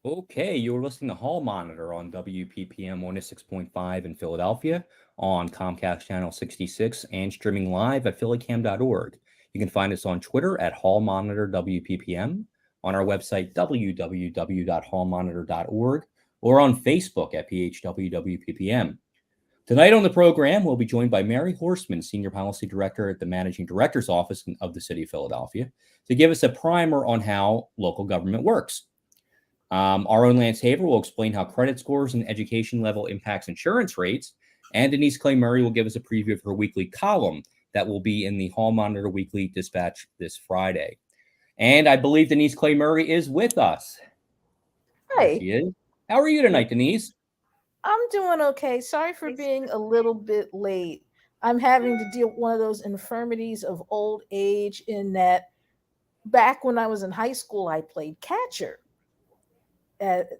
Okay, you're listening to Hall Monitor on WPPM 106.5 in Philadelphia, on Comcast Channel 66, and streaming live at phillycam.org. You can find us on Twitter at Hall Monitor WPPM, on our website www.hallmonitor.org, or on Facebook at PHWWPPM. Tonight on the program, we'll be joined by Mary Horstman, Senior Policy Director at the Managing Director's Office of the City of Philadelphia, to give us a primer on how local government works. Our own Lance Haver will explain how credit scores and education level impacts insurance rates, and Denise Clay Murray will give us a preview of her weekly column that will be in the Hall Monitor Weekly Dispatch this Friday. And I believe Denise Clay Murray is with us. Hi. There she is. How are you tonight, Denise? I'm doing okay. Sorry for being a little bit late. I'm having to deal with one of those infirmities of old age in that back when I was in high school, I played catcher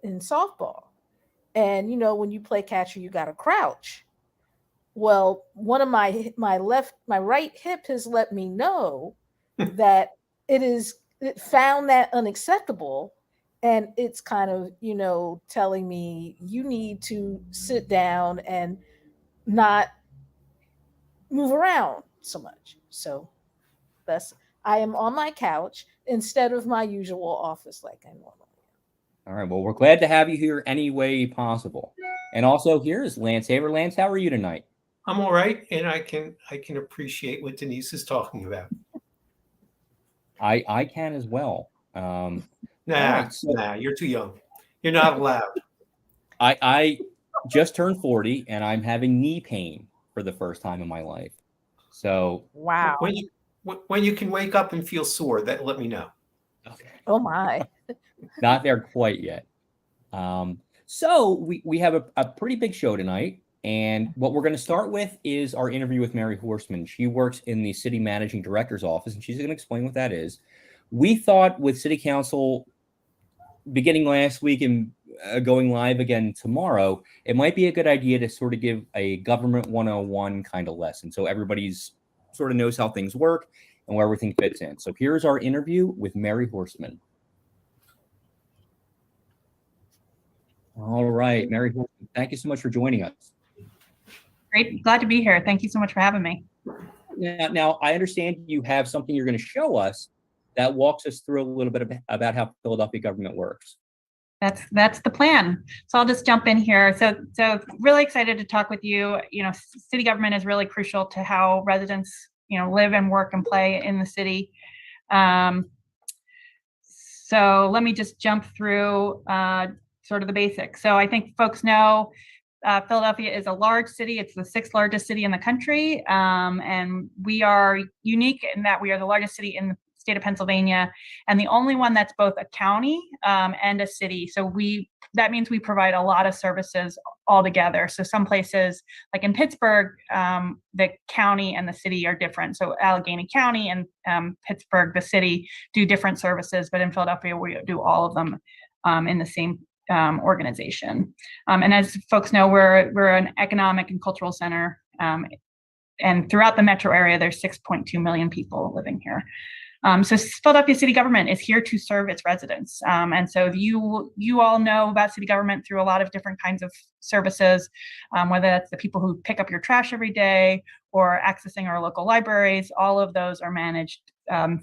in softball. And when you play catcher, you got to crouch. Well, one of my right hip has let me know that it found that unacceptable, and it's kind of telling me you need to sit down and not move around so much. So that's I am on my couch instead of my usual office like I normally All right. Well, we're glad to have you here any way possible. And also, here's Lance Haver. Lance, how are you tonight? I'm all right, and I can appreciate what Denise is talking about. I can as well. Nah, right, so you're too young. You're not allowed. I just turned 40 and I'm having knee pain for the first time in my life. So Wow. When you can wake up and feel sore, that let me know. Okay. Oh my. Not there quite yet. So we have a pretty big show tonight. And what we're going to start with is our interview with Mary Horstman. She works in the city managing director's office, and she's going to explain what that is. We thought with city council beginning last week and going live again tomorrow, it might be a good idea to sort of give a government 101 kind of lesson. So everybody's sort of knows how things work and where everything fits in. So here's our interview with Mary Horstman. All right, Mary Horstman, thank you so much for joining us. Great. Glad to be here. Thank you so much for having me. Now I understand you have something you're going to show us that walks us through a little bit about how Philadelphia government works. That's the plan. So I'll just jump in here. So really excited to talk with you. City government is really crucial to how residents, live and work and play in the city. So let me just jump through sort of the basics. So I think folks know Philadelphia is a large city. It's the 6th largest city in the country. And we are unique in that we are the largest city in the state of Pennsylvania and the only one that's both a county and a city. So that means we provide a lot of services all together. So some places like in Pittsburgh, the county and the city are different. So Allegheny County and Pittsburgh, the city, do different services, but in Philadelphia, we do all of them in the same organization. And as folks know, we're an economic and cultural center. And throughout the metro area, there's 6.2 million people living here. So Philadelphia city government is here to serve its residents. And so you all know about city government through a lot of different kinds of services, whether that's the people who pick up your trash every day or accessing our local libraries. All of those are managed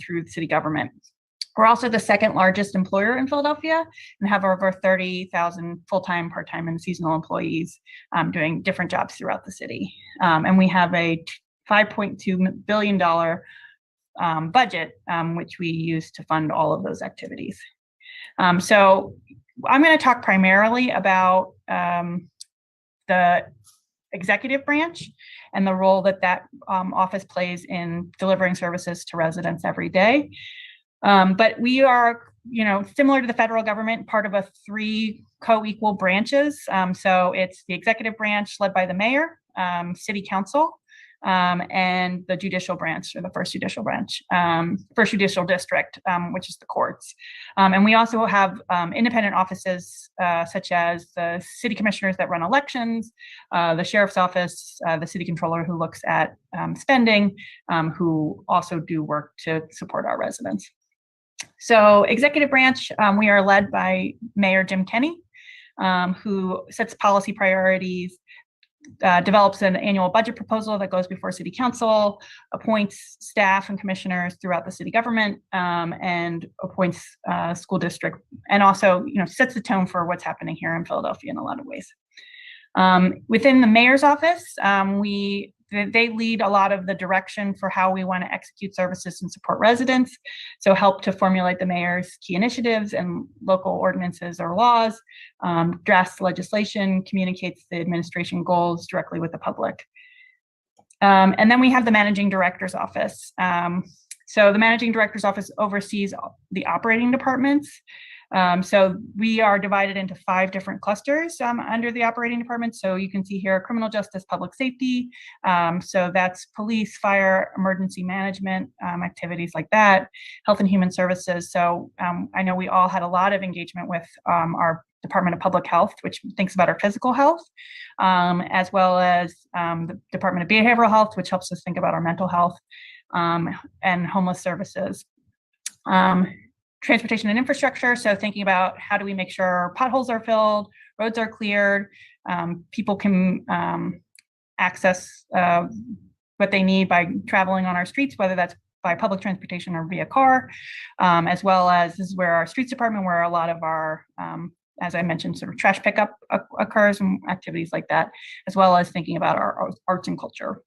through city government. We're also the 2nd largest employer in Philadelphia and have over 30,000 full-time, part-time, and seasonal employees doing different jobs throughout the city. And we have a $5.2 billion budget, which we use to fund all of those activities. So I'm going to talk primarily about the executive branch and the role that office plays in delivering services to residents every day. But we are, similar to the federal government, part of 3 co-equal branches. So it's the executive branch led by the mayor, city council, and the judicial branch, or the first judicial district, which is the courts. And we also have independent offices such as the city commissioners that run elections, the sheriff's office, the city controller who looks at spending, who also do work to support our residents. So executive branch, we are led by Mayor Jim Kenney, who sets policy priorities, develops an annual budget proposal that goes before city council, appoints staff and commissioners throughout the city government, and appoints school district, and also, sets the tone for what's happening here in Philadelphia in a lot of ways. Within the mayor's office, they lead a lot of the direction for how we want to execute services and support residents. So help to formulate the mayor's key initiatives and local ordinances or laws, drafts legislation, communicates the administration goals directly with the public. And then we have the managing director's office. So the managing director's office oversees the operating departments. So we are divided into 5 different clusters under the operating department. So you can see here, criminal justice, public safety. So that's police, fire, emergency management, activities like that, health and human services. So I know we all had a lot of engagement with our Department of Public Health, which thinks about our physical health, as well as the Department of Behavioral Health, which helps us think about our mental health, and homeless services. Transportation and infrastructure, so thinking about how do we make sure potholes are filled, roads are cleared, people can access what they need by traveling on our streets, whether that's by public transportation or via car, as well as this is where our streets department, where a lot of our, as I mentioned, sort of trash pickup occurs and activities like that, as well as thinking about our arts and culture.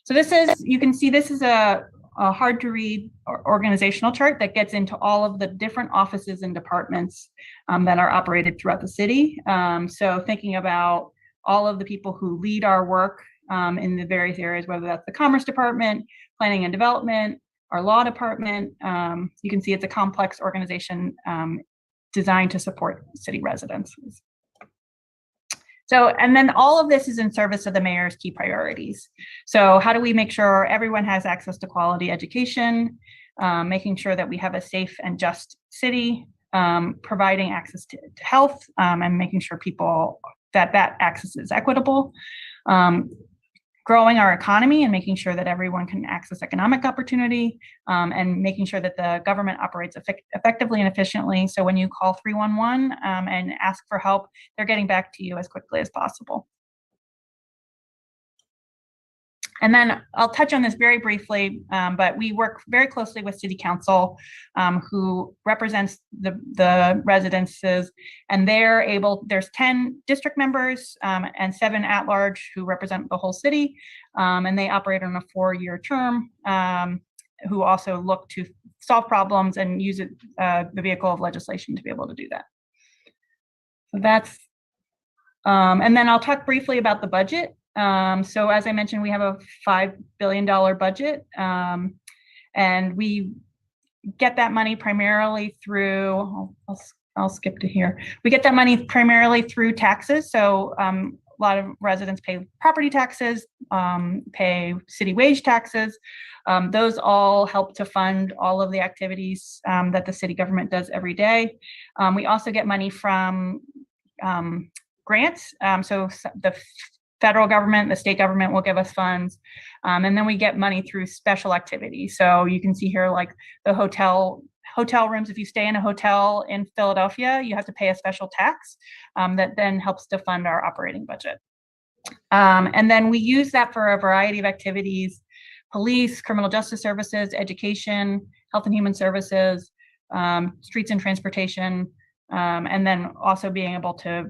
So this is, you can see this is a hard to read organizational chart that gets into all of the different offices and departments that are operated throughout the city. So thinking about all of the people who lead our work in the various areas, whether that's the Commerce Department, Planning and Development, our Law Department. You can see it's a complex organization designed to support city residents. So, and then all of this is in service of the mayor's key priorities. So how do we make sure everyone has access to quality education, making sure that we have a safe and just city, providing access to health, and making sure people that access is equitable, growing our economy and making sure that everyone can access economic opportunity, and making sure that the government operates effectively and efficiently. So when you call 311 and ask for help, they're getting back to you as quickly as possible. And then I'll touch on this very briefly, but we work very closely with City Council, who represents the residences, and they're able, there's 10 district members and 7 at-large who represent the whole city, and they operate on a 4-year term, who also look to solve problems and use it, the vehicle of legislation to be able to do that. So that's, and then I'll talk briefly about the budget. So as I mentioned, we have a $5 billion budget, and we get that money primarily through, I'll skip to here. We get that money primarily through taxes. So a lot of residents pay property taxes, pay city wage taxes. Those all help to fund all of the activities that the city government does every day. We also get money from grants. So the federal government, the state government will give us funds. And then we get money through special activities. So you can see here, like the hotel rooms. If you stay in a hotel in Philadelphia, you have to pay a special tax that then helps to fund our operating budget. And then we use that for a variety of activities: police, criminal justice services, education, health and human services, streets and transportation, and then also being able to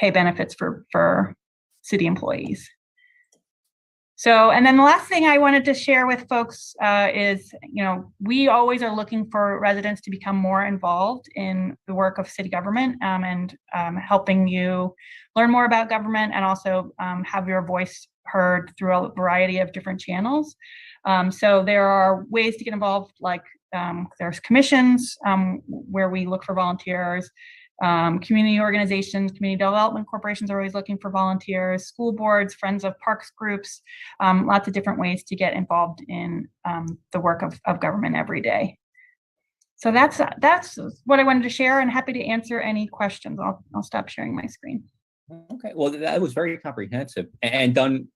pay benefits for city employees. So, and then the last thing I wanted to share with folks is, we always are looking for residents to become more involved in the work of city government, and helping you learn more about government, and also have your voice heard through a variety of different channels. So there are ways to get involved, like there's commissions where we look for volunteers. Community organizations, community development corporations are always looking for volunteers, school boards, friends of parks groups, lots of different ways to get involved in the work of government every day. So that's what I wanted to share, and happy to answer any questions. I'll stop sharing my screen. Okay, well, that was very comprehensive and done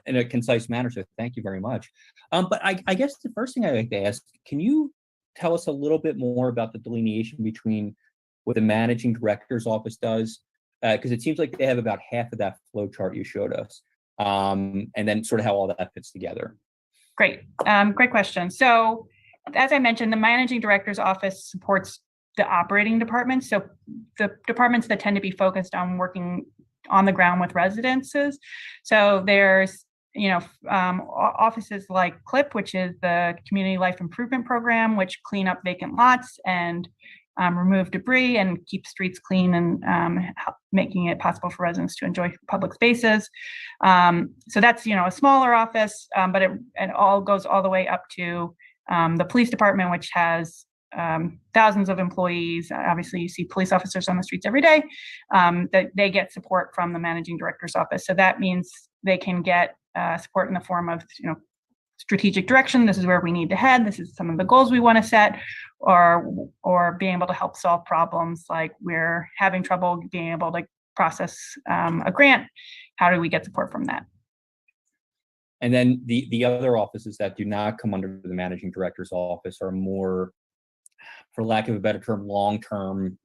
in a concise manner, so thank you very much. But I guess the first thing I'd like to ask, can you tell us a little bit more about the delineation between what the managing director's office does? Because it seems like they have about half of that flow chart you showed us, and then sort of how all that fits together. Great. Great question. So as I mentioned, the managing director's office supports the operating departments. So the departments that tend to be focused on working on the ground with residences. So there's, offices like CLIP, which is the Community Life Improvement Program, which clean up vacant lots and remove debris and keep streets clean and making it possible for residents to enjoy public spaces. So that's, a smaller office, but it all goes all the way up to the police department, which has thousands of employees. Obviously, you see police officers on the streets every day. That they get support from the managing director's office. So that means they can get support in the form of, strategic direction. This is where we need to head. This is some of the goals we want to set, or being able to help solve problems like we're having trouble being able to process a grant. How do we get support from that? And then the other offices that do not come under the managing director's office are more, for lack of a better term, long-term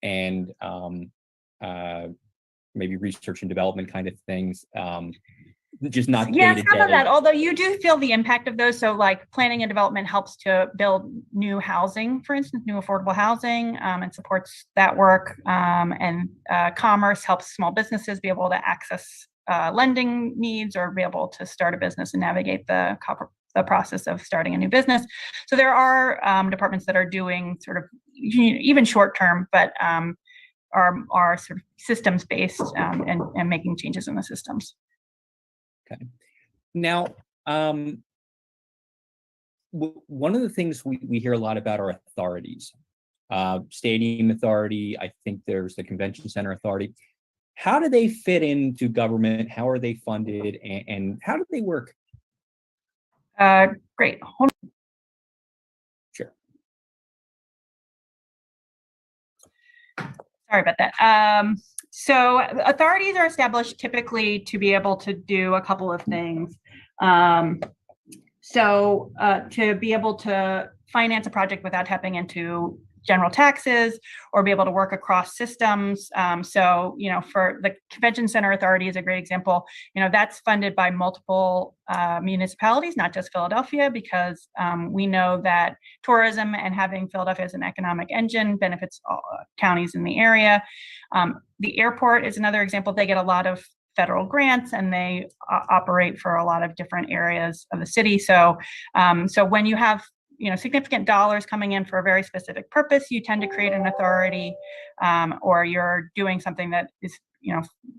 and maybe research and development kind of things. Just not day-to-day. Some of that, although you do feel the impact of those. So like planning and development helps to build new housing, for instance, new affordable housing, and supports that work. And commerce helps small businesses be able to access lending needs or be able to start a business and navigate the process of starting a new business. So there are departments that are doing sort of even short term, but are sort of systems based and making changes in the systems. Okay. Now, one of the things we hear a lot about are authorities. Stadium Authority, I think there's the Convention Center Authority. How do they fit into government? How are they funded? And how do they work? Great. Hold on. Sure. Sorry about that. So authorities are established typically to be able to do a couple of things. To be able to finance a project without tapping into general taxes or be able to work across systems. For the Convention Center Authority is a great example. That's funded by multiple municipalities, not just Philadelphia, because we know that tourism and having Philadelphia as an economic engine benefits all counties in the area. The airport is another example. They get a lot of federal grants and they operate for a lot of different areas of the city. So when you have significant dollars coming in for a very specific purpose, you tend to create an authority, or you're doing something that is,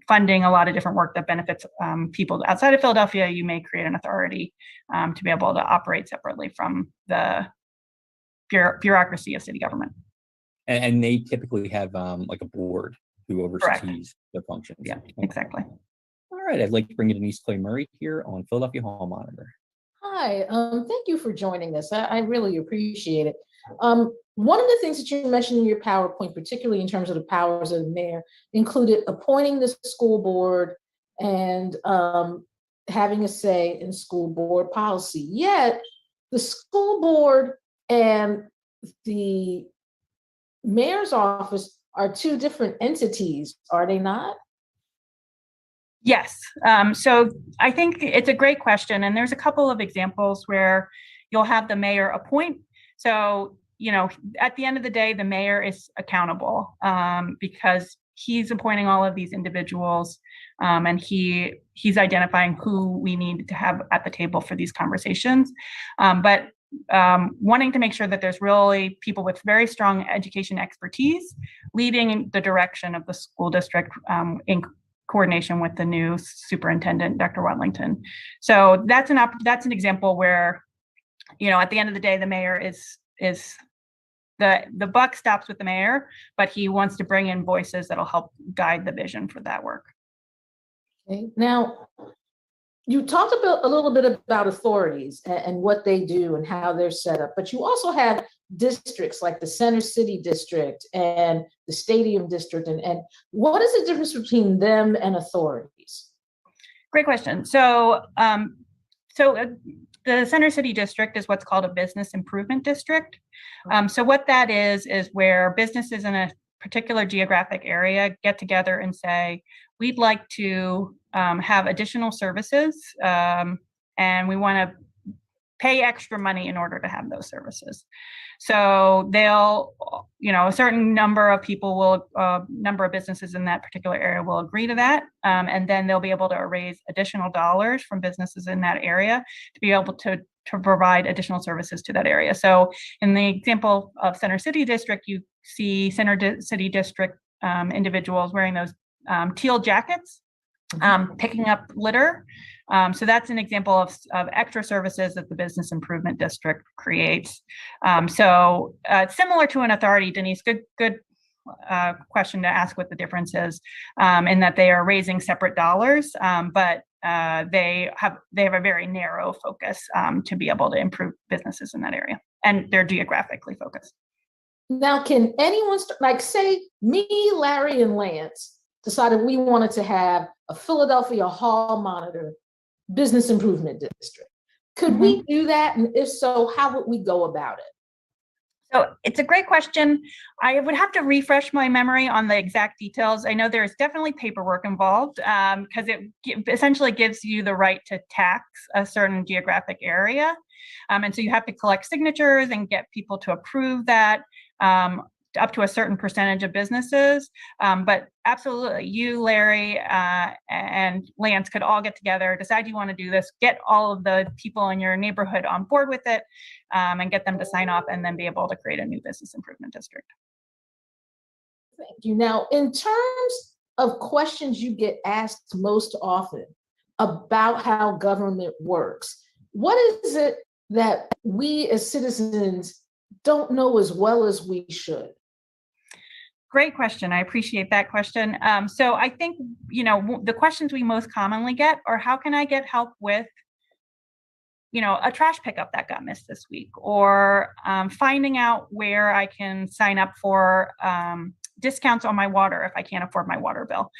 funding a lot of different work that benefits people outside of Philadelphia. You may create an authority to be able to operate separately from the bureaucracy of city government. And they typically have like a board who oversees Correct. their functions. Yeah, exactly. All right, I'd like to bring in Denise Clay Murray here on Philadelphia Hall Monitor. Hi, thank you for joining us. I really appreciate it. One of the things that you mentioned in your PowerPoint, particularly in terms of the powers of the mayor, included appointing the school board and having a say in school board policy. Yet the school board and the mayor's office are two different entities, are they not? Yes. So I think it's a great question. And there's a couple of examples where you'll have the mayor appoint. So, at the end of the day, the mayor is accountable because he's appointing all of these individuals and he's identifying who we need to have at the table for these conversations. But wanting to make sure that there's really people with very strong education expertise leading the direction of the school district in coordination with the new superintendent, Dr. Watlington. So that's an example where, at the end of the day, the mayor is the buck stops with the mayor, but he wants to bring in voices that'll help guide the vision for that work. Okay. Now, you talked a little bit about authorities and what they do and how they're set up, but you also have districts like the Center City District and the Stadium District. And what is the difference between them and authorities? Great question. So the the Center City District is what's called a business improvement district. So what that is where businesses in a particular geographic area get together and say, we'd like to have additional services, and we want to pay extra money in order to have those services. So they'll, a certain number of people will, number of businesses in that particular area will agree to that. And then they'll be able to raise additional dollars from businesses in that area to be able to provide additional services to that area. So in the example of Center City District, you see City District individuals wearing those teal jackets, picking up litter. So that's an example of extra services that the Business Improvement District creates. So similar to an authority, Denise, good question to ask what the difference is, in that they are raising separate dollars, but they have a very narrow focus to be able to improve businesses in that area, and they're geographically focused. Now, can anyone, like say me, Larry, and Lance decided we wanted to have a Philadelphia hall monitor business improvement district? Could we do that? And if so, how would we go about it? So it's a great question. I would have to refresh my memory on the exact details. I know there's definitely paperwork involved, because it essentially gives you the right to tax a certain geographic area. And so you have to collect signatures and get people to approve that, up to a certain percentage of businesses. But absolutely, you, Larry, and Lance could all get together, decide you want to do this, get all of the people in your neighborhood on board with it, and get them to sign off, and then be able to create a new business improvement district. Thank you. Now, in terms of questions you get asked most often about how government works, what is it that we as citizens don't know as well as we should? Great question. I appreciate that question. So I think, the questions we most commonly get are, how can I get help with, a trash pickup that got missed this week, or finding out where I can sign up for discounts on my water if I can't afford my water bill.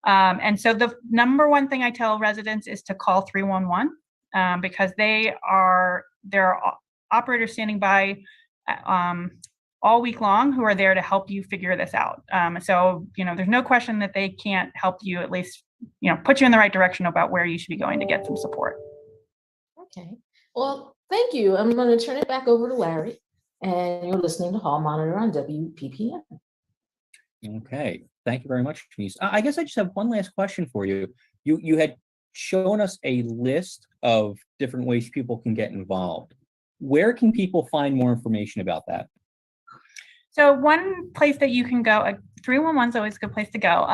And so the number one thing I tell residents is to call 311, because there are operators standing by all week long who are there to help you figure this out. So, there's no question that they can't help you, at least, put you in the right direction about where you should be going to get some support. Okay. Well, thank you. I'm going to turn it back over to Larry, and you're listening to Hall Monitor on WPPM. Okay. Thank you very much, Denise. I guess I just have one last question for you. You had shown us a list of different ways people can get involved. Where can people find more information about that? So one place that you can go, 311 is always a good place to go.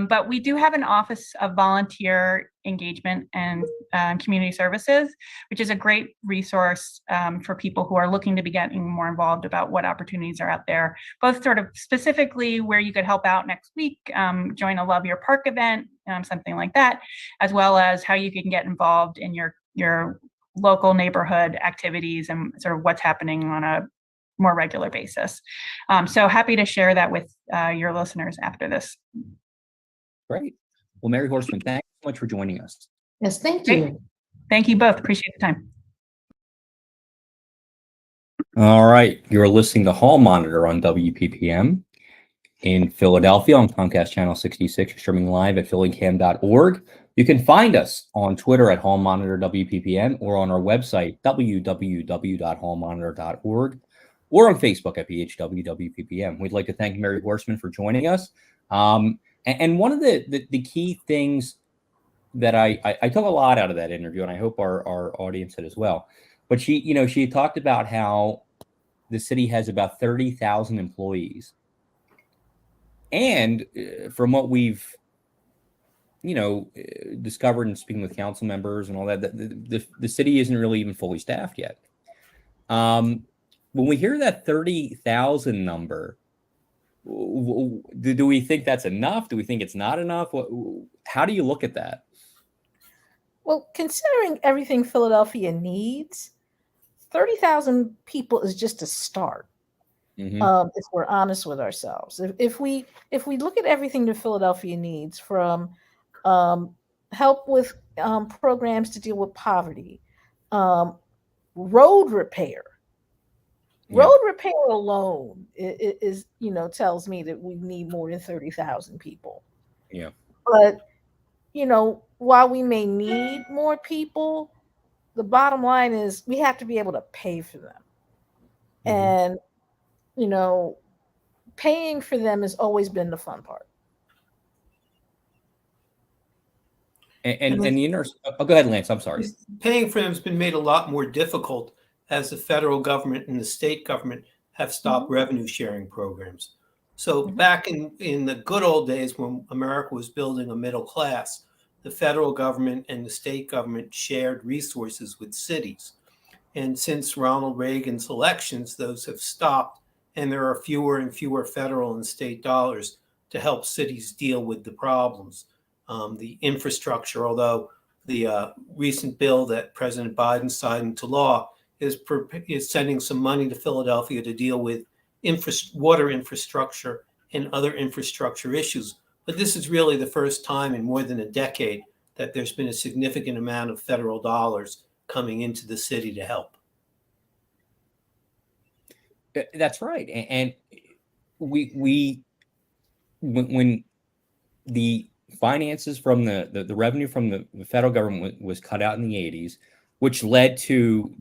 But we do have an Office of Volunteer Engagement and Community Services, which is a great resource for people who are looking to be getting more involved about what opportunities are out there, both sort of specifically where you could help out next week, join a Love Your Park event, something like that, as well as how you can get involved in your local neighborhood activities and sort of what's happening on a more regular basis. So happy to share that with your listeners after this. Great. Well, Mary Horstman, thanks so much for joining us. Yes, thank you. Thank you both. Appreciate the time. All right. You're listening to Hall Monitor on WPPM in Philadelphia on Comcast Channel 66, streaming live at phillycam.org. You can find us on Twitter at Hall Monitor WPPM, or on our website, www.hallmonitor.org. or on Facebook at PHWWPPM. We'd like to thank Mary Horstman for joining us. And one of the key things that I took a lot out of that interview, and I hope our audience did as well, but she talked about how the city has about 30,000 employees. And from what we've, discovered and speaking with council members and all that, the city isn't really even fully staffed yet. When we hear that 30,000 number, do we think that's enough? Do we think it's not enough? How do you look at that? Well, considering everything Philadelphia needs, 30,000 people is just a start. Mm-hmm. If we're honest with ourselves, if we look at everything that Philadelphia needs, from help with programs to deal with poverty, road repair. Yeah. Road repair alone is, tells me that we need more than 30,000 people. Yeah. But, while we may need more people, the bottom line is we have to be able to pay for them. Mhm. And, paying for them has always been the fun part. And the oh, go ahead, Lance. I'm sorry. Paying for them has been made a lot more difficult as the federal government and the state government have stopped revenue sharing programs. So back in the good old days when America was building a middle class, the federal government and the state government shared resources with cities. And since Ronald Reagan's elections, those have stopped, and there are fewer and fewer federal and state dollars to help cities deal with the problems. The infrastructure, although the recent bill that President Biden signed into law is sending some money to Philadelphia to deal with water infrastructure and other infrastructure issues. But this is really the first time in more than a decade that there's been a significant amount of federal dollars coming into the city to help. That's right. And when the finances from the revenue from the federal government was cut out in the 80s, which led to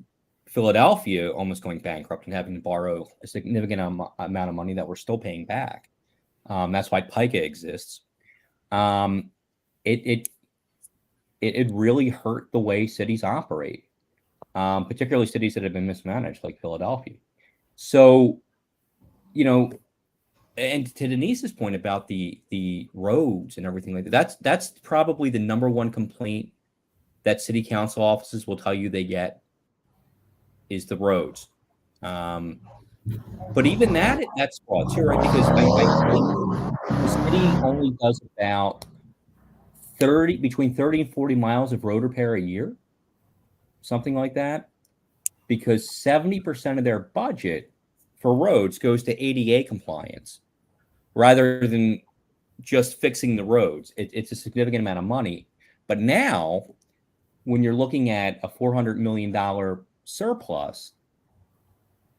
Philadelphia almost going bankrupt and having to borrow a significant amount of money that we're still paying back. That's why PICA exists. It really hurt the way cities operate, particularly cities that have been mismanaged like Philadelphia. So, and to Denise's point about the roads and everything like that, that's probably the number one complaint that city council offices will tell you they get is the roads. But even that's flawed too, right? Because I think the city only does about between 30 and 40 miles of road repair a year, something like that, because 70% of their budget for roads goes to ADA compliance rather than just fixing the roads. It's a significant amount of money. But now, when you're looking at a $400 million surplus,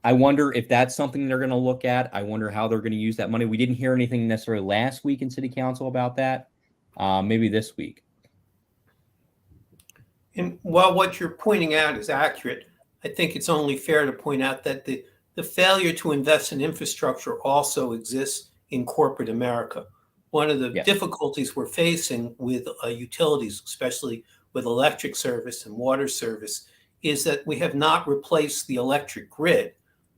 I wonder if that's something they're going to look at. I wonder how they're going to use that money. We didn't hear anything necessarily last week in city council about that. Maybe this week. And while what you're pointing out is accurate, I think it's only fair to point out that the failure to invest in infrastructure also exists in corporate America. One of the difficulties we're facing with utilities, especially with electric service and water service, is that we have not replaced the electric grid,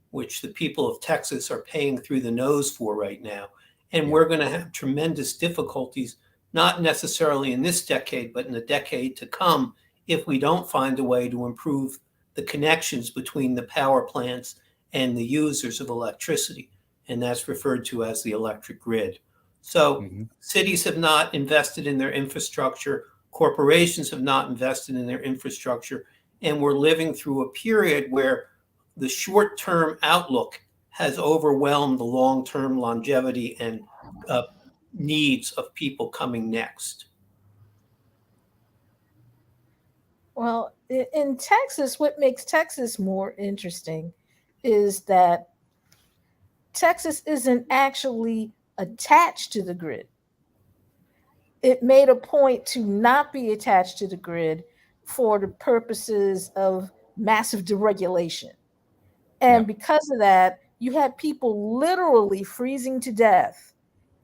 which the people of Texas are paying through the nose for right now. And we're going to have tremendous difficulties, not necessarily in this decade, but in the decade to come, if we don't find a way to improve the connections between the power plants and the users of electricity. And that's referred to as the electric grid. So cities have not invested in their infrastructure. Corporations have not invested in their infrastructure. And we're living through a period where the short-term outlook has overwhelmed the long-term longevity and needs of people coming next. Well, in Texas, what makes Texas more interesting is that Texas isn't actually attached to the grid. It made a point to not be attached to the grid for the purposes of massive deregulation. And because of that, you had people literally freezing to death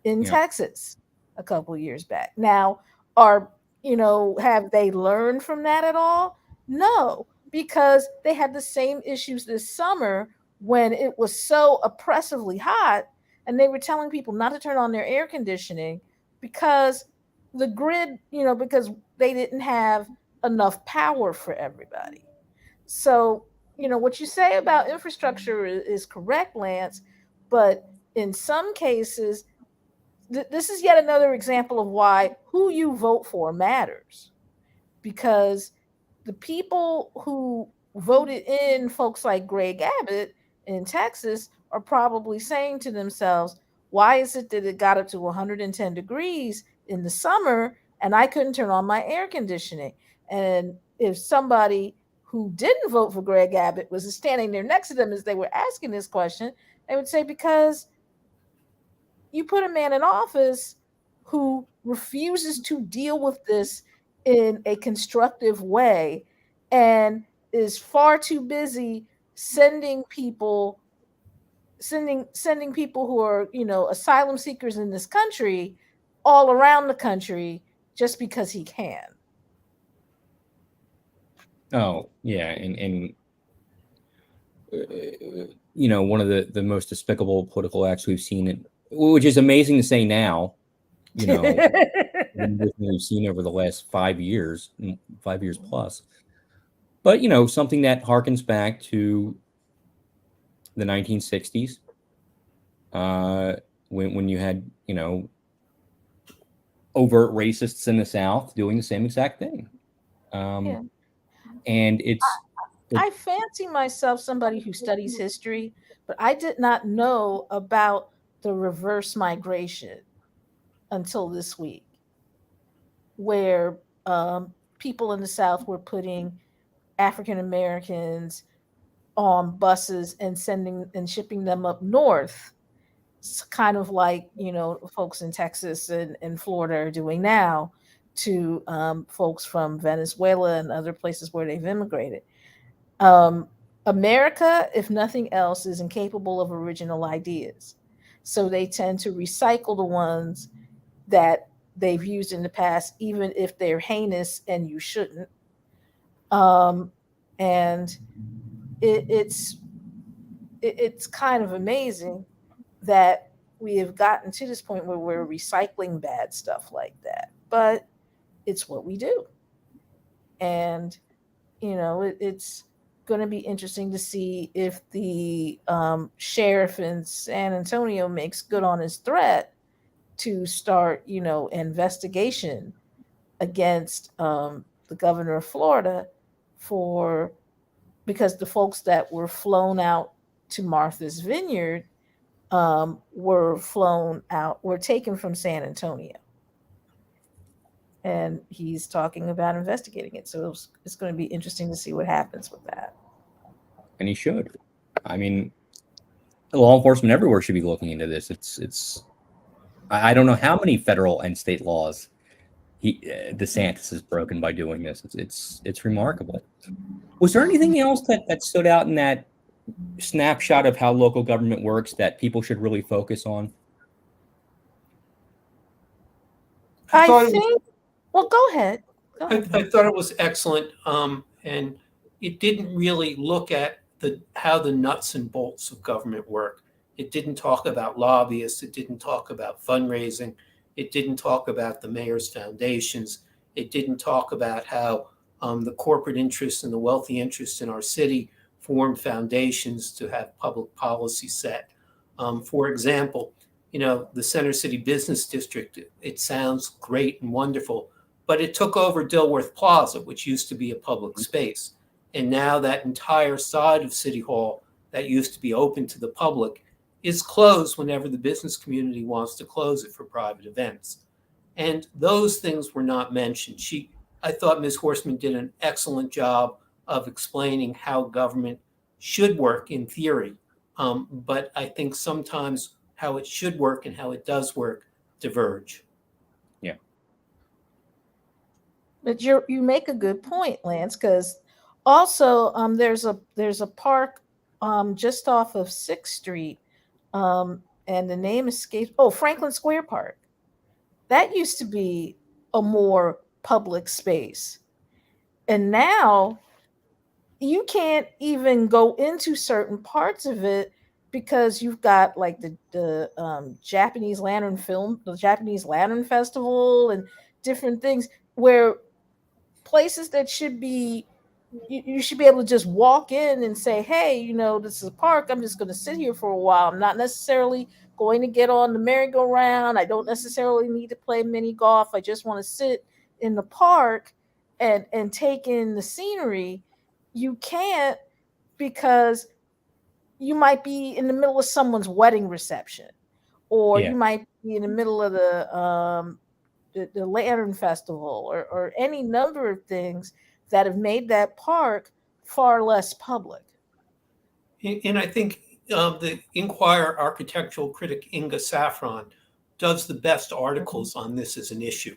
in Texas a couple of years back. Now, have they learned from that at all? No, because they had the same issues this summer when it was so oppressively hot and they were telling people not to turn on their air conditioning because the grid, because they didn't have enough power for everybody. So, what you say about infrastructure is correct, Lance, but in some cases, this is yet another example of why who you vote for matters, because the people who voted in folks like Greg Abbott in Texas are probably saying to themselves, why is it that it got up to 110 degrees in the summer and I couldn't turn on my air conditioning? And if somebody who didn't vote for Greg Abbott was standing there next to them as they were asking this question, they would say, because you put a man in office who refuses to deal with this in a constructive way and is far too busy sending people who are, asylum seekers in this country all around the country just because he can. Oh, yeah. And one of the most despicable political acts we've seen, which is amazing to say now, we've seen over the last 5 years plus. But, something that harkens back to the 1960s, when you had, overt racists in the South doing the same exact thing. Yeah. And I fancy myself somebody who studies history, but I did not know about the reverse migration until this week, where people in the South were putting African Americans on buses and shipping them up north. It's kind of like, folks in Texas and Florida are doing now to folks from Venezuela and other places where they've immigrated. America, if nothing else, is incapable of original ideas. So they tend to recycle the ones that they've used in the past, even if they're heinous and you shouldn't. And it's kind of amazing that we have gotten to this point where we're recycling bad stuff like that. But it's what we do. And, it's going to be interesting to see if the sheriff in San Antonio makes good on his threat to start, investigation against the governor of Florida because the folks that were flown out to Martha's Vineyard were taken from San Antonio. And he's talking about investigating it. So it's going to be interesting to see what happens with that. And he should. I mean, law enforcement everywhere should be looking into this. I don't know how many federal and state laws DeSantis has broken by doing this. It's remarkable. Was there anything else that stood out in that snapshot of how local government works that people should really focus on? Well, go ahead. I thought it was excellent, and it didn't really look at how the nuts and bolts of government work. It didn't talk about lobbyists. It didn't talk about fundraising. It didn't talk about the mayor's foundations. It didn't talk about how the corporate interests and the wealthy interests in our city form foundations to have public policy set. For example, the Center City Business District, it sounds great and wonderful, but it took over Dilworth Plaza, which used to be a public space. And now that entire side of City Hall that used to be open to the public is closed whenever the business community wants to close it for private events. And those things were not mentioned. I thought Ms. Horstman did an excellent job of explaining how government should work in theory. But I think sometimes how it should work and how it does work diverge. Yeah. But you make a good point, Lance, because also there's a park just off of 6th Street, and the name escapes. Oh, Franklin Square Park. That used to be a more public space, and now you can't even go into certain parts of it because you've got like the Japanese Lantern Festival, and different things where places that should be, you should be able to just walk in and say, hey, this is a park. I'm just going to sit here for a while. I'm not necessarily going to get on the merry-go-round. I don't necessarily need to play mini golf. I just want to sit in the park and take in the scenery. You can't, because you might be in the middle of someone's wedding reception, or you might be in the middle of the Lantern Festival, or any number of things that have made that park far less public. And I think the Inquirer architectural critic Inga Saffron does the best articles on this as an issue.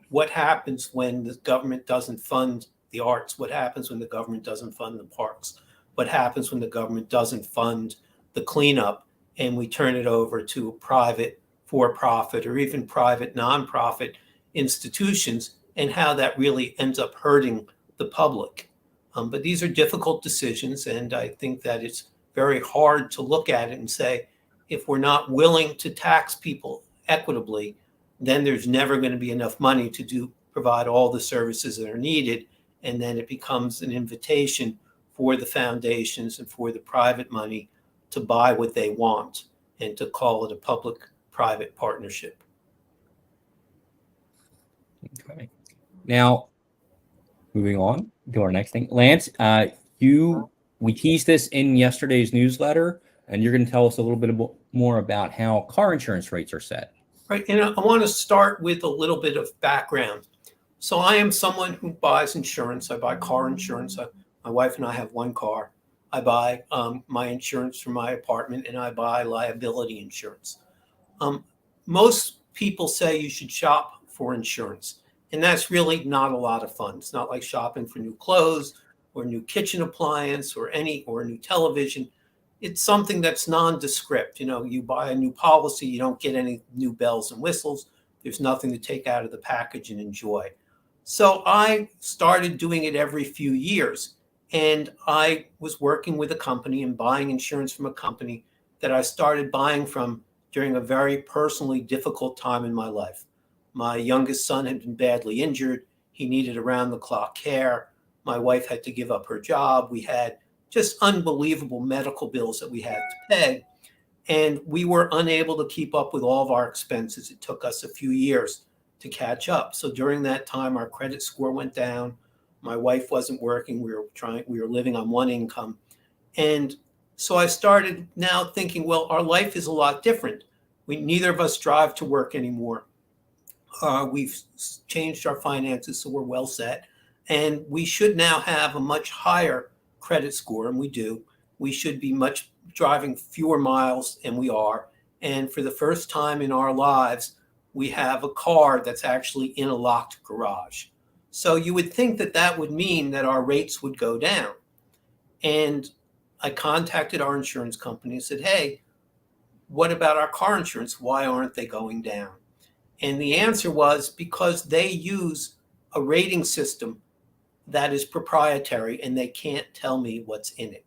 What happens when the government doesn't fund the arts? What happens when the government doesn't fund the parks? What happens when the government doesn't fund the cleanup and we turn it over to private for-profit or even private nonprofit institutions, and how that really ends up hurting the public? But these are difficult decisions, and I think that it's very hard to look at it and say, if we're not willing to tax people equitably, then there's never going to be enough money to provide all the services that are needed, and then it becomes an invitation for the foundations and for the private money to buy what they want and to call it a public-private partnership. Okay. Now, moving on to our next thing. Lance, we teased this in yesterday's newsletter, and you're going to tell us a little bit more about how car insurance rates are set. Right, and I want to start with a little bit of background. So I am someone who buys insurance. I buy car insurance. My wife and I have one car. I buy my insurance for my apartment, and I buy liability insurance. Most people say you should shop for insurance, and that's really not a lot of fun. It's not like shopping for new clothes or new kitchen appliance or a new television. It's something that's nondescript. You buy a new policy, you don't get any new bells and whistles. There's nothing to take out of the package and enjoy. So I started doing it every few years. And I was working with a company and buying insurance from a company that I started buying from during a very personally difficult time in my life. My youngest son had been badly injured. He needed around-the-clock care. My wife had to give up her job. We had just unbelievable medical bills that we had to pay. And we were unable to keep up with all of our expenses. It took us a few years to catch up. So during that time, our credit score went down. My wife wasn't working. We were living on one income. And so I started now thinking, well, our life is a lot different. Neither of us drive to work anymore. We've changed our finances, so we're well set. And we should now have a much higher credit score, and we do. We should be driving fewer miles, and we are. And for the first time in our lives, we have a car that's actually in a locked garage. So you would think that that would mean that our rates would go down. And I contacted our insurance company and said, hey, what about our car insurance? Why aren't they going down? And the answer was because they use a rating system that is proprietary and they can't tell me what's in it.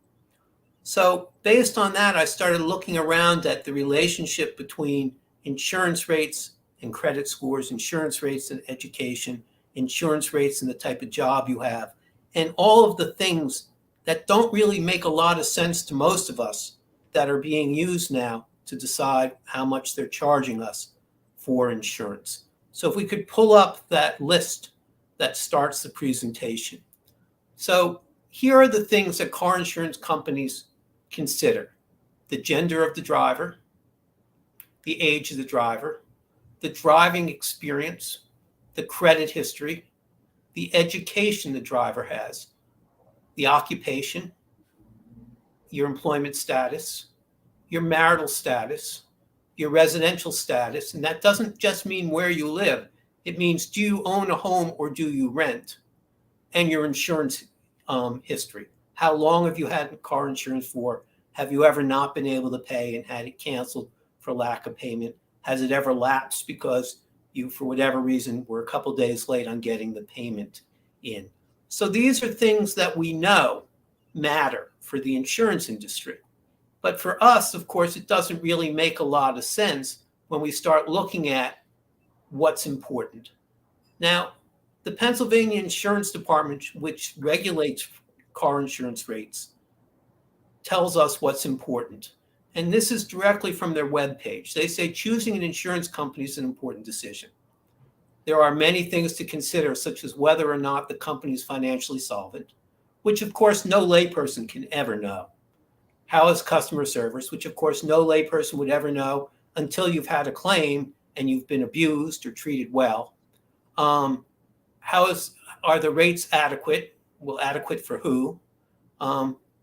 So based on that, I started looking around at the relationship between insurance rates and credit scores, insurance rates and education, insurance rates and the type of job you have, and all of the things that don't really make a lot of sense to most of us that are being used now to decide how much they're charging us for insurance. So if we could pull up that list that starts the presentation. So here are the things that car insurance companies consider: the gender of the driver, the age of the driver, the driving experience, the credit history, the education the driver has, the occupation, your employment status, your marital status, your residential status. And that doesn't just mean where you live. It means, do you own a home or do you rent? And your insurance history. How long have you had car insurance for? Have you ever not been able to pay and had it canceled for lack of payment? Has it ever lapsed because you, for whatever reason, were a couple days late on getting the payment in? So these are things that we know matter for the insurance industry. But for us, of course, it doesn't really make a lot of sense when we start looking at what's important. Now, the Pennsylvania Insurance Department, which regulates car insurance rates, tells us what's important. And this is directly from their webpage. They say choosing an insurance company is an important decision. There are many things to consider, such as whether or not the company is financially solvent, which of course no layperson can ever know. How is customer service, which of course no layperson would ever know until you've had a claim and you've been abused or treated well. Are the rates adequate? Well, adequate for who?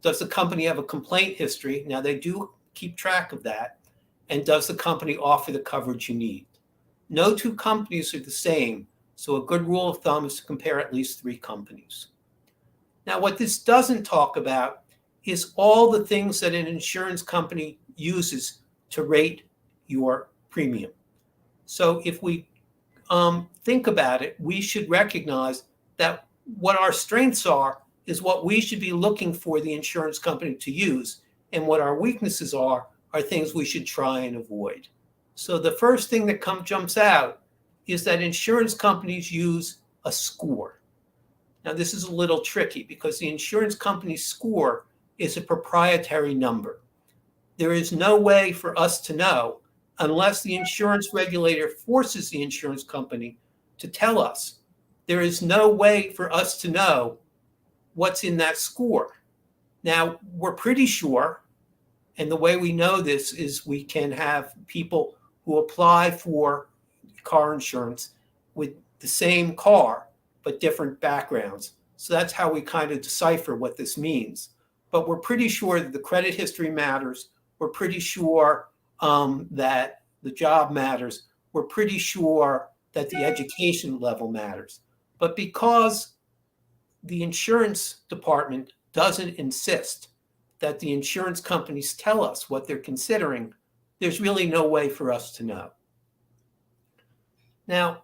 Does the company have a complaint history? Now, they do keep track of that. And does the company offer the coverage you need? No two companies are the same, so a good rule of thumb is to compare at least 3 companies. Now, what this doesn't talk about is all the things that an insurance company uses to rate your premium. So if we think about it, we should recognize that what our strengths are is what we should be looking for the insurance company to use, and what our weaknesses are things we should try and avoid. So the first thing that jumps out is that insurance companies use a score. Now, this is a little tricky because the insurance company's score is a proprietary number. There is no way for us to know unless the insurance regulator forces the insurance company to tell us. There is no way for us to know what's in that score. Now, we're pretty sure, and the way we know this is we can have people who apply for car insurance with the same car, but different backgrounds. So that's how we kind of decipher what this means. But we're pretty sure that the credit history matters. We're pretty sure that the job matters. We're pretty sure that the education level matters. But because the insurance department doesn't insist that the insurance companies tell us what they're considering, there's really no way for us to know. Now,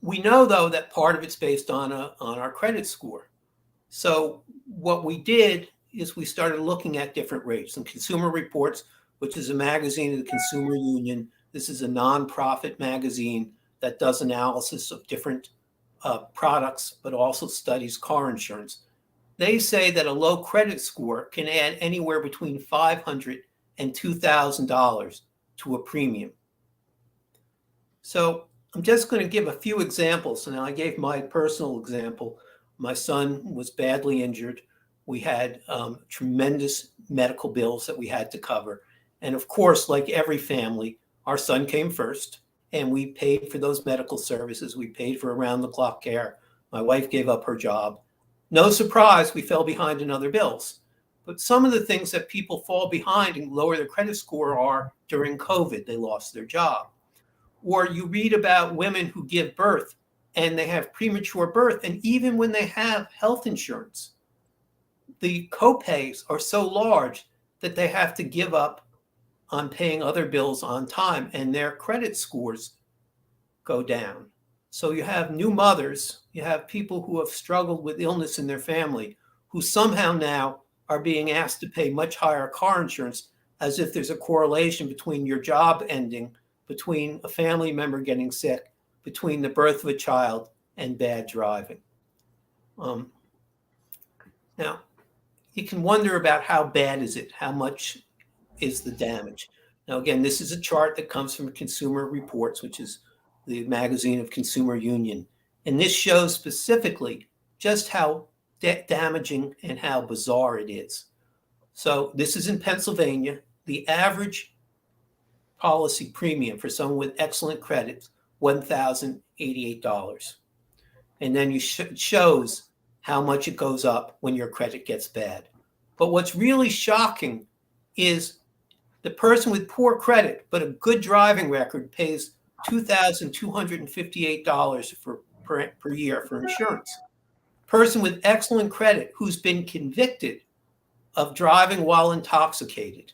we know, though, that part of it's based on our credit score. So what we did is we started looking at different rates. And Consumer Reports, which is a magazine of the Consumer Union, this is a nonprofit magazine that does analysis of different products, but also studies car insurance. They say that a low credit score can add anywhere between $500 and $2,000 to a premium. So I'm just going to give a few examples. So now I gave my personal example. My son was badly injured. We had tremendous medical bills that we had to cover. And of course, like every family, our son came first, and we paid for those medical services. We paid for around-the-clock care. My wife gave up her job. No surprise, we fell behind in other bills. But some of the things that people fall behind and lower their credit score are during COVID, they lost their job. Or you read about women who give birth and they have premature birth, and even when they have health insurance, the copays are so large that they have to give up on paying other bills on time, and their credit scores go down. So you have new mothers, you have people who have struggled with illness in their family, who somehow now are being asked to pay much higher car insurance, as if there's a correlation between your job ending, between a family member getting sick, between the birth of a child and bad driving. Now, you can wonder about how bad is it? How much is the damage? Now, again, this is a chart that comes from Consumer Reports, which is the magazine of Consumer Union. And this shows specifically just how damaging and how bizarre it is. So this is in Pennsylvania. The average policy premium for someone with excellent credit, $1,088. And then it shows how much it goes up when your credit gets bad. But what's really shocking is the person with poor credit but a good driving record pays $2,258 per year for insurance. Person with excellent credit who's been convicted of driving while intoxicated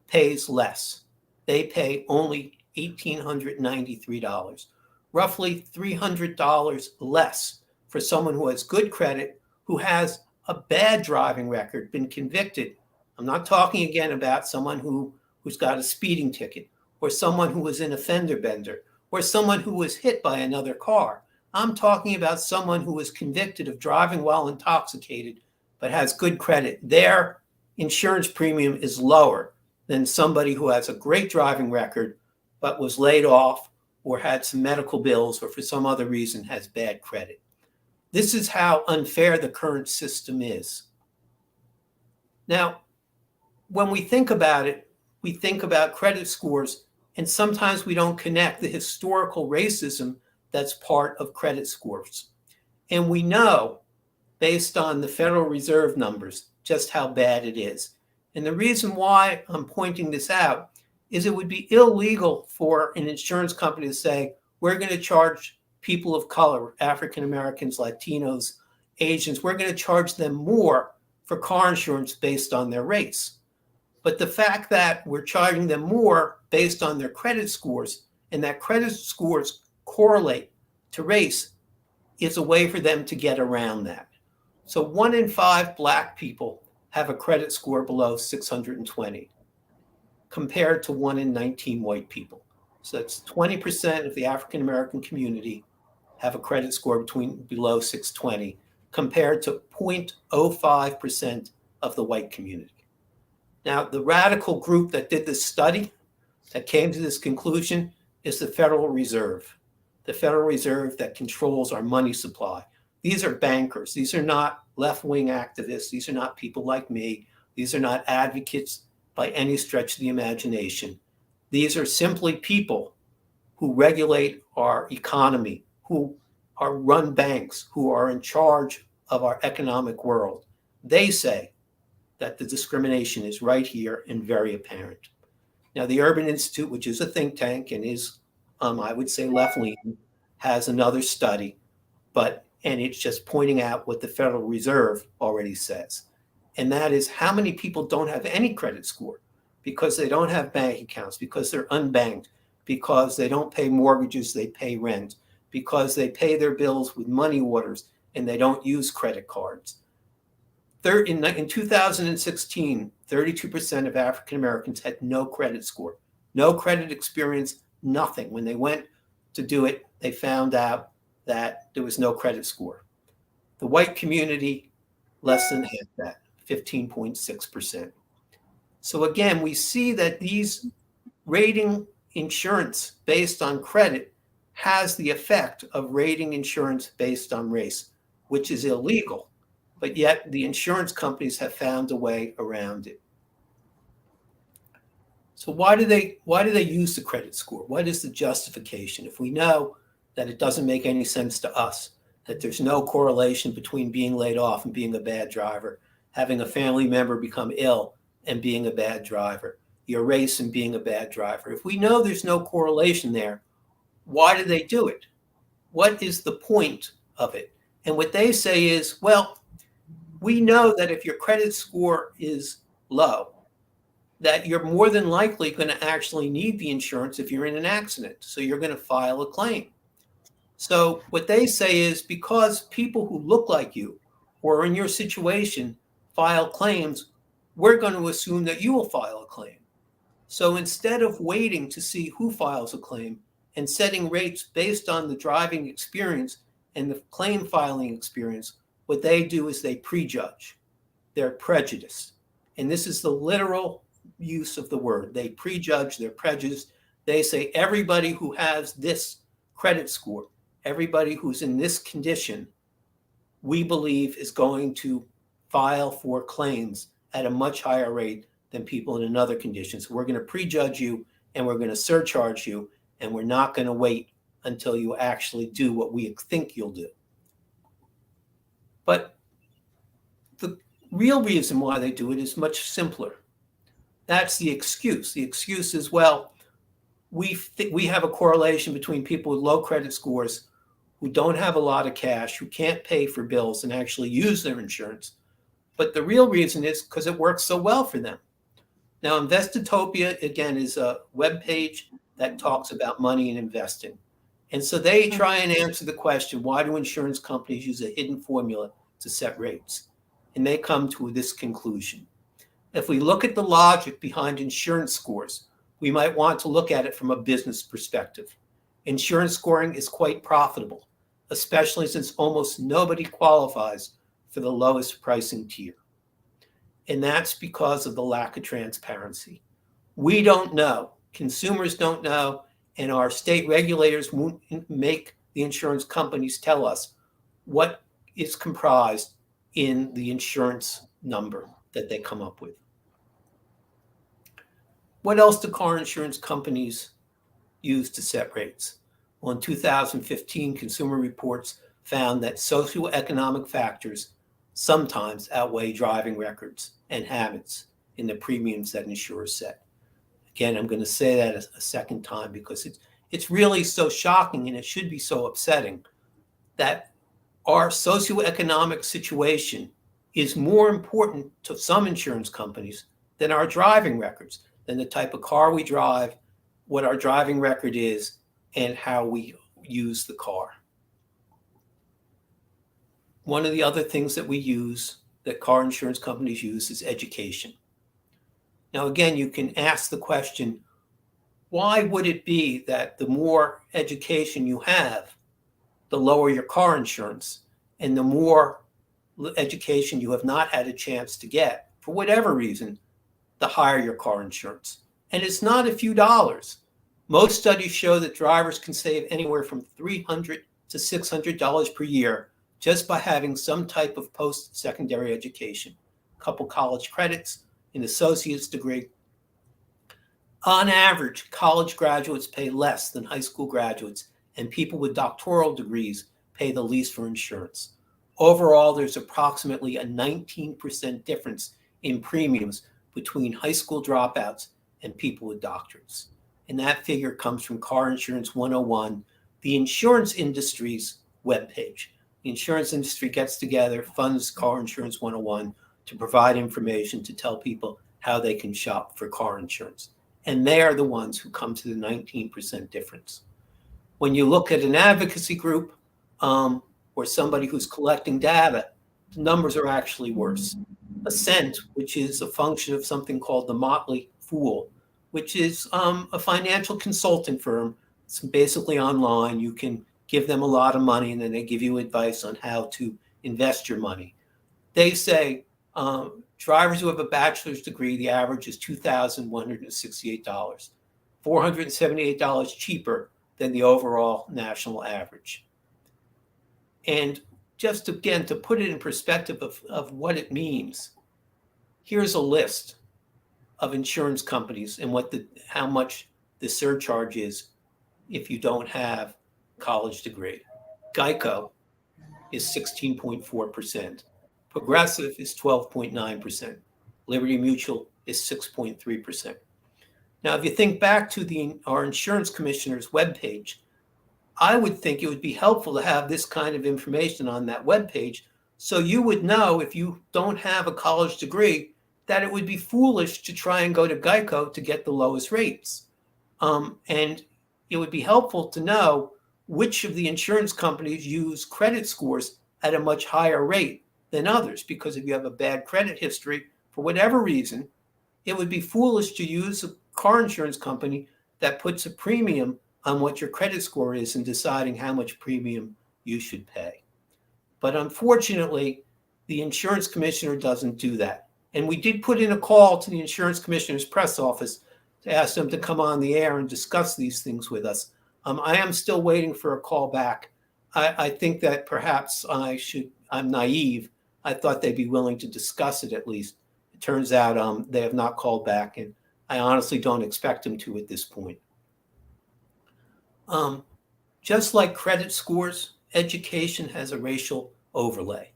pays less. They pay only $1,893, roughly $300 less for someone who has good credit, who has a bad driving record, been convicted. I'm not talking again about someone who's got a speeding ticket, or someone who was in a fender bender, or someone who was hit by another car. I'm talking about someone who was convicted of driving while intoxicated, but has good credit. Their insurance premium is lower than somebody who has a great driving record, but was laid off or had some medical bills, or for some other reason has bad credit. This is how unfair the current system is. Now, when we think about it, we think about credit scores, and sometimes we don't connect the historical racism that's part of credit scores. And we know, based on the Federal Reserve numbers, just how bad it is. And the reason why I'm pointing this out is it would be illegal for an insurance company to say, we're going to charge people of color, African Americans, Latinos, Asians, we're going to charge them more for car insurance based on their race. But the fact that we're charging them more based on their credit scores, and that credit scores correlate to race, is a way for them to get around that. So 1 in 5 Black people have a credit score below 620, compared to 1 in 19 white people. So that's 20% of the African American community have a credit score below 620, compared to 0.05% of the white community. Now, the radical group that did this study, that came to this conclusion, is the Federal Reserve. The Federal Reserve that controls our money supply. These are bankers. These are not left-wing activists. These are not people like me. These are not advocates by any stretch of the imagination. These are simply people who regulate our economy, who run banks, who are in charge of our economic world. They say that the discrimination is right here and very apparent. Now, the Urban Institute, which is a think tank and is, I would say, left-leaning, has another study, and it's just pointing out what the Federal Reserve already says. And that is how many people don't have any credit score because they don't have bank accounts, because they're unbanked, because they don't pay mortgages, they pay rent, because they pay their bills with money orders and they don't use credit cards. In 2016, 32% of African Americans had no credit score, no credit experience, nothing. When they went to do it, they found out that there was no credit score. The white community, less than half that, 15.6%. So again, we see that these rating insurance based on credit has the effect of rating insurance based on race, which is illegal. But yet the insurance companies have found a way around it. So why do they use the credit score? What is the justification? If we know that it doesn't make any sense to us, that there's no correlation between being laid off and being a bad driver, having a family member become ill and being a bad driver, your race and being a bad driver. If we know there's no correlation there, why do they do it? What is the point of it? And what they say is, well, we know that if your credit score is low, that you're more than likely going to actually need the insurance if you're in an accident. So you're going to file a claim. So what they say is because people who look like you or in your situation file claims, we're going to assume that you will file a claim. So instead of waiting to see who files a claim and setting rates based on the driving experience and the claim filing experience, what they do is they prejudge. They're prejudiced. And this is the literal use of the word. They prejudge, they're prejudiced. They say everybody who has this credit score, everybody who's in this condition, we believe is going to file for claims at a much higher rate than people in another condition. So we're going to prejudge you and we're going to surcharge you, and we're not going to wait until you actually do what we think you'll do. But the real reason why they do it is much simpler. That's the excuse. The excuse is, well, we have a correlation between people with low credit scores who don't have a lot of cash, who can't pay for bills and actually use their insurance. But the real reason is because it works so well for them. Now, Investotopia, again, is a webpage that talks about money and investing. And so they try and answer the question, why do insurance companies use a hidden formula to set rates? And they come to this conclusion. If we look at the logic behind insurance scores, we might want to look at it from a business perspective. Insurance scoring is quite profitable, especially since almost nobody qualifies for the lowest pricing tier. And that's because of the lack of transparency. We don't know, consumers don't know, and our state regulators won't make the insurance companies tell us what is comprised in the insurance number that they come up with. What else do car insurance companies use to set rates? Well, in 2015, Consumer Reports found that socioeconomic factors sometimes outweigh driving records and habits in the premiums that insurers set. Again, I'm going to say that a second time because it's really so shocking, and it should be so upsetting, that our socioeconomic situation is more important to some insurance companies than our driving records, than the type of car we drive, what our driving record is, and how we use the car. One of the other things that we use, that car insurance companies use, is education. Now, again, you can ask the question, why would it be that the more education you have, the lower your car insurance, and the more education you have not had a chance to get, for whatever reason, the higher your car insurance? And it's not a few dollars. Most studies show that drivers can save anywhere from $300 to $600 per year just by having some type of post-secondary education, a couple college credits, an associate's degree. On average, college graduates pay less than high school graduates, and people with doctoral degrees pay the least for insurance. Overall, there's approximately a 19% difference in premiums between high school dropouts and people with doctorates. And that figure comes from Car Insurance 101, the insurance industry's webpage. The insurance industry gets together, funds Car Insurance 101 to provide information to tell people how they can shop for car insurance. And they are the ones who come to the 19% difference. When you look at an advocacy group or somebody who's collecting data, the numbers are actually worse. Ascent, which is a function of something called the Motley Fool, which is a financial consulting firm. It's basically online. You can give them a lot of money, and then they give you advice on how to invest your money. They say drivers who have a bachelor's degree, the average is $2,168, $478 cheaper than the overall national average. And just again, to put it in perspective of what it means, here's a list of insurance companies and how much the surcharge is if you don't have a college degree. Geico is 16.4%. Progressive is 12.9%. Liberty Mutual is 6.3%. Now, if you think back to our insurance commissioner's webpage, I would think it would be helpful to have this kind of information on that webpage, so you would know, if you don't have a college degree, that it would be foolish to try and go to Geico to get the lowest rates. And it would be helpful to know which of the insurance companies use credit scores at a much higher rate than others, because if you have a bad credit history, for whatever reason, it would be foolish to use a car insurance company that puts a premium on what your credit score is in deciding how much premium you should pay. But unfortunately, the insurance commissioner doesn't do that. And we did put in a call to the insurance commissioner's press office to ask them to come on the air and discuss these things with us. I am still waiting for a call back. I think that perhaps I'm naive. I thought they'd be willing to discuss it at least. It turns out they have not called back, and I honestly don't expect them to at this point. Just like credit scores, education has a racial overlay.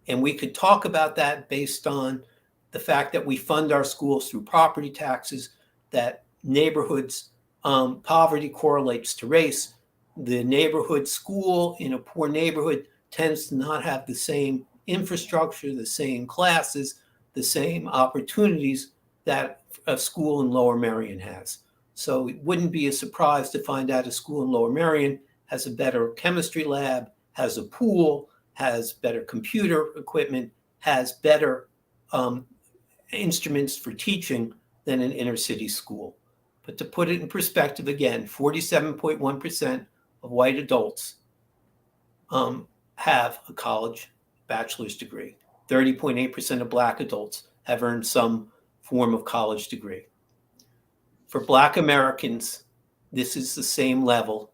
And we could talk about that based on the fact that we fund our schools through property taxes, that neighborhoods, poverty correlates to race. The neighborhood school in a poor neighborhood tends to not have the same infrastructure, the same classes, the same opportunities that a school in Lower Merion has. So it wouldn't be a surprise to find out a school in Lower Merion has a better chemistry lab, has a pool, has better computer equipment, has better instruments for teaching than an inner city school. But to put it in perspective again, 47.1% of white adults have a college bachelor's degree. 30.8% of Black adults have earned some form of college degree. For Black Americans, this is the same level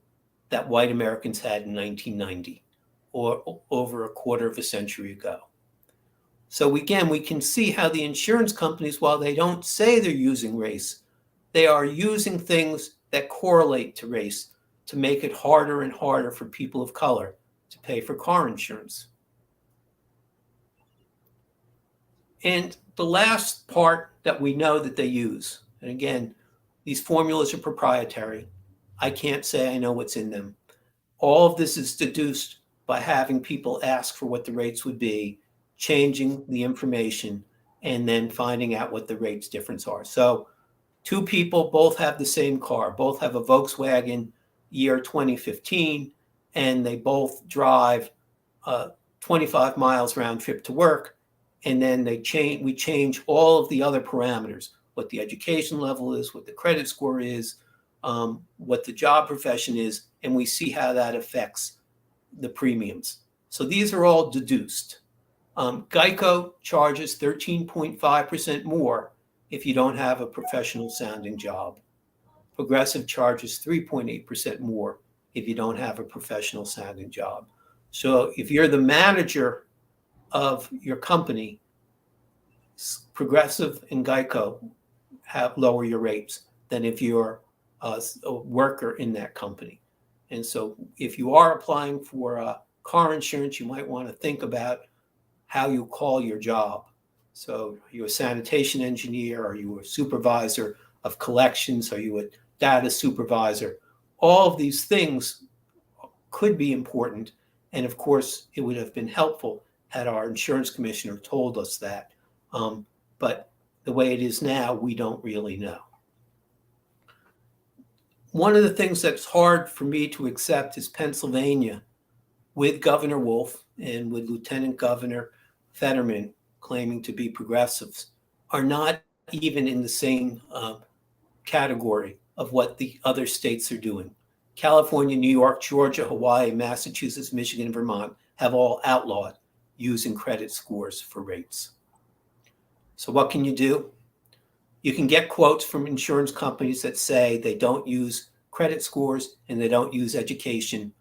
that white Americans had in 1990, or over a quarter of a century ago. So again, we can see how the insurance companies, while they don't say they're using race, they are using things that correlate to race to make it harder and harder for people of color to pay for car insurance. And the last part that we know that they use, and again, these formulas are proprietary. I can't say I know what's in them. All of this is deduced by having people ask for what the rates would be, changing the information, and then finding out what the rates difference are. So two people both have the same car, both have a Volkswagen year 2015, and they both drive 25 miles round trip to work. And then we change all of the other parameters, what the education level is, what the credit score is, what the job profession is, and we see how that affects the premiums. So these are all deduced. Geico charges 13.5% more if you don't have a professional sounding job. Progressive charges 3.8% more if you don't have a professional sounding job. So if you're the manager of your company, Progressive and Geico have lower your rates than if you're a worker in that company. And so if you are applying for car insurance, you might want to think about how you call your job. So are you a sanitation engineer? Are you a supervisor of collections? Are you a data supervisor? All of these things could be important. And of course, it would have been helpful had our insurance commissioner told us that. But the way it is now, we don't really know. One of the things that's hard for me to accept is Pennsylvania, with Governor Wolf and with Lieutenant Governor Fetterman claiming to be progressives, are not even in the same category of what the other states are doing. California, New York, Georgia, Hawaii, Massachusetts, Michigan, and Vermont have all outlawed using credit scores for rates. So what can you do? You can get quotes from insurance companies that say they don't use credit scores and they don't use education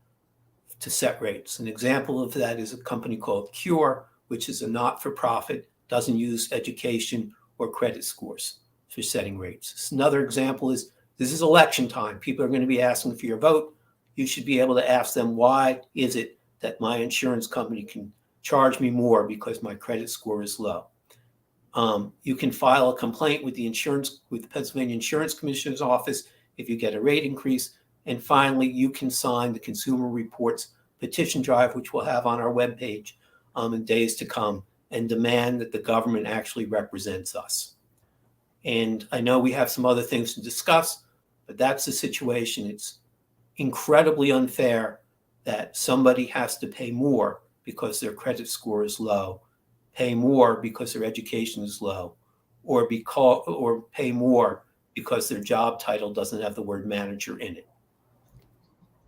to set rates. An example of that is a company called Cure, which is a not-for-profit, doesn't use education or credit scores for setting rates. Another example is this is election time. People are going to be asking for your vote. You should be able to ask them, why is it that my insurance company can charge me more because my credit score is low? You can file a complaint with the Pennsylvania Insurance Commissioner's office if you get a rate increase. And finally, you can sign the Consumer Reports petition drive, which we'll have on our webpage in days to come, and demand that the government actually represents us. And I know we have some other things to discuss, but that's the situation. It's incredibly unfair that somebody has to pay more because their credit score is low, pay more because their education is low, or pay more because their job title doesn't have the word manager in it.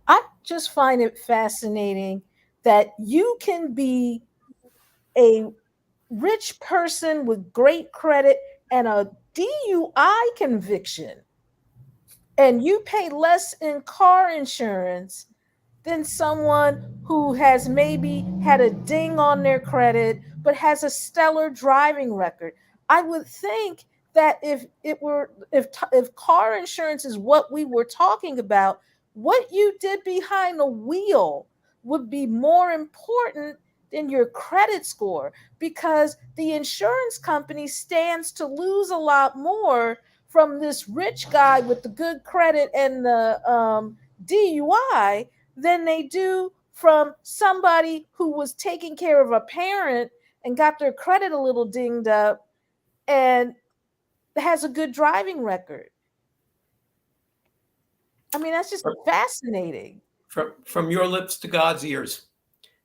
I just find it fascinating that you can be a rich person with great credit and a DUI conviction, and you pay less in car insurance than someone who has maybe had a ding on their credit but has a stellar driving record. I would think that if car insurance is what we were talking about, what you did behind the wheel would be more important than your credit score, because the insurance company stands to lose a lot more from this rich guy with the good credit and the DUI than they do from somebody who was taking care of a parent and got their credit a little dinged up and has a good driving record. I mean, that's just fascinating. From your lips to God's ears,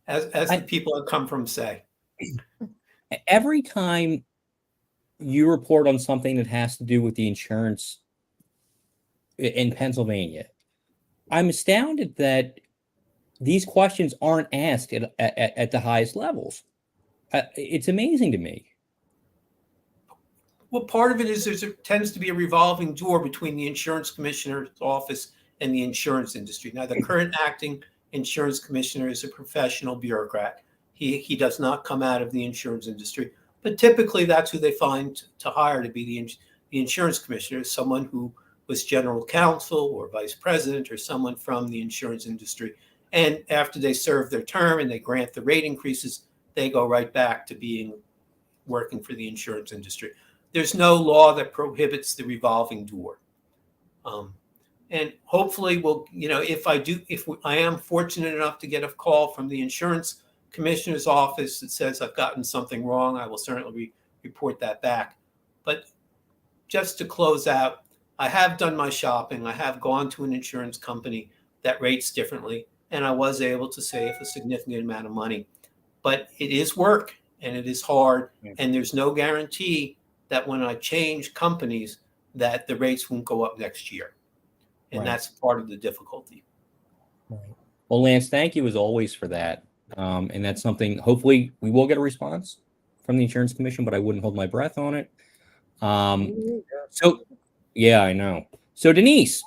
as the people that come from say. Every time you report on something that has to do with the insurance in Pennsylvania, I'm astounded that these questions aren't asked at the highest levels. It's amazing to me. Well, part of it is there tends to be a revolving door between the insurance commissioner's office and the insurance industry. Now, the current acting insurance commissioner is a professional bureaucrat. He does not come out of the insurance industry, but typically that's who they find to hire to be the insurance commissioner, someone who was general counsel or vice president or someone from the insurance industry. And after they serve their term and they grant the rate increases, they go right back to being working for the insurance industry. There's no law that prohibits the revolving door. And hopefully if I am fortunate enough to get a call from the insurance commissioner's office that says I've gotten something wrong, I will certainly report that back. But just to close out, I have done my shopping. I have gone to an insurance company that rates differently, and I was able to save a significant amount of money. But it is work, and it is hard, and there's no guarantee that when I change companies that the rates won't go up next year. And that's part of the difficulty. Right. Well, Lance, thank you as always for that. And that's something, hopefully we will get a response from the insurance commission, but I wouldn't hold my breath on it. So yeah, I know. So Denise,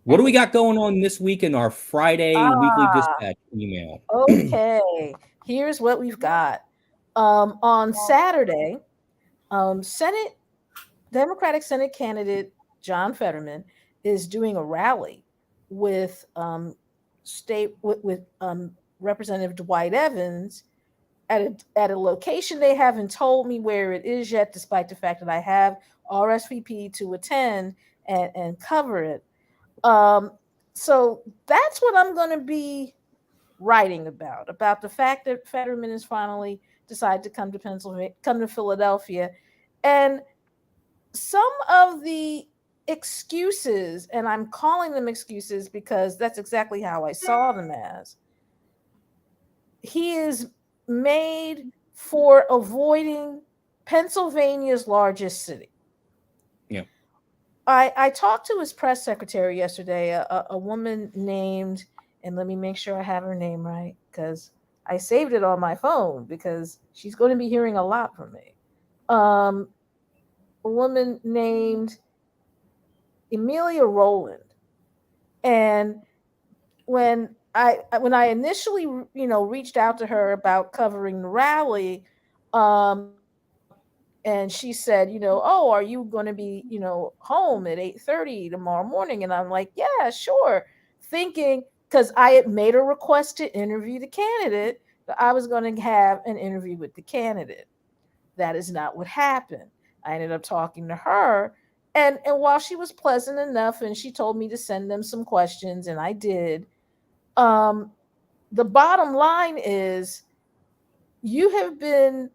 what do we got going on this week in our Friday weekly dispatch email? Okay, here's what we've got. On Saturday, Democratic Senate candidate John Fetterman is doing a rally with Representative Dwight Evans at a location. They haven't told me where it is yet, despite the fact that I have RSVP to attend and cover it. So that's what I'm going to be writing about the fact that Fetterman has finally decided to come to Philadelphia, and some of the excuses, and I'm calling them excuses because that's exactly how I saw them as, he is made for avoiding Pennsylvania's largest city. Yeah. I talked to his press secretary yesterday, a woman named, and let me make sure I have her name right, because I saved it on my phone because she's going to be hearing a lot from me. A woman named Amelia Rowland. And when I initially, reached out to her about covering the rally, and she said, oh, are you going to be, home at 8:30 tomorrow morning? And I'm like, yeah, sure. Thinking, because I had made a request to interview the candidate, that I was going to have an interview with the candidate. That is not what happened. I ended up talking to her. And while she was pleasant enough and she told me to send them some questions, and I did, the bottom line is you have been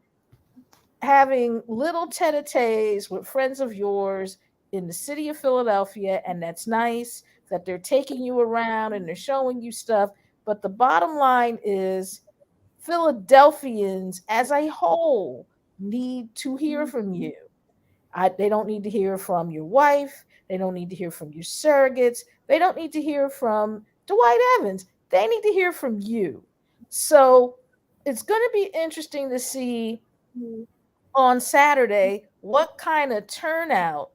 having little tete-a-tetes with friends of yours in the city of Philadelphia, and that's nice that they're taking you around and they're showing you stuff. But the bottom line is Philadelphians as a whole need to hear from you. They don't need to hear from your wife. They don't need to hear from your surrogates. They don't need to hear from Dwight Evans. They need to hear from you. So it's going to be interesting to see on Saturday what kind of turnout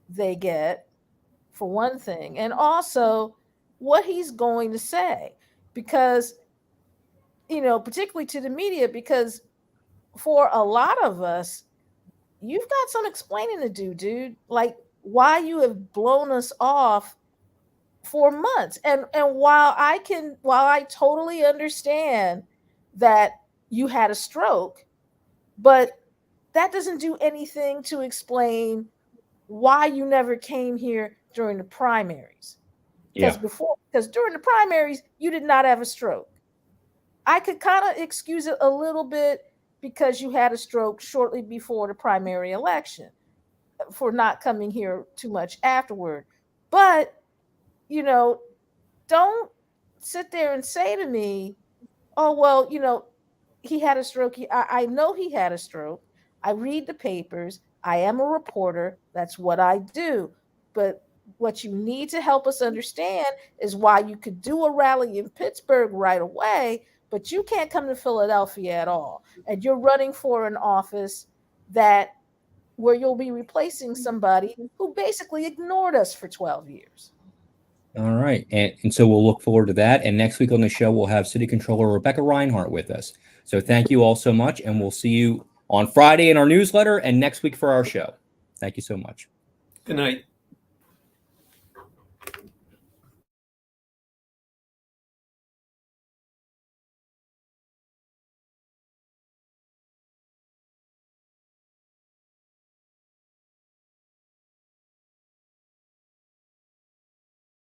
they get, for one thing, and also what he's going to say, because, particularly to the media, because for a lot of us, you've got some explaining to do, dude, like why you have blown us off for months. And while I totally understand that you had a stroke, but that doesn't do anything to explain why you never came here during the primaries. Because during the primaries, you did not have a stroke. I could kind of excuse it a little bit because you had a stroke shortly before the primary election for not coming here too much afterward. But, don't sit there and say to me, oh, well, he had a stroke. I know he had a stroke. I read the papers. I am a reporter. That's what I do. But what you need to help us understand is why you could do a rally in Pittsburgh right away, but you can't come to Philadelphia at all. And you're running for an office where you'll be replacing somebody who basically ignored us for 12 years. All right. And so we'll look forward to that. And next week on the show, we'll have City Controller Rebecca Reinhardt with us. So thank you all so much. And we'll see you on Friday in our newsletter and next week for our show. Thank you so much. Good night.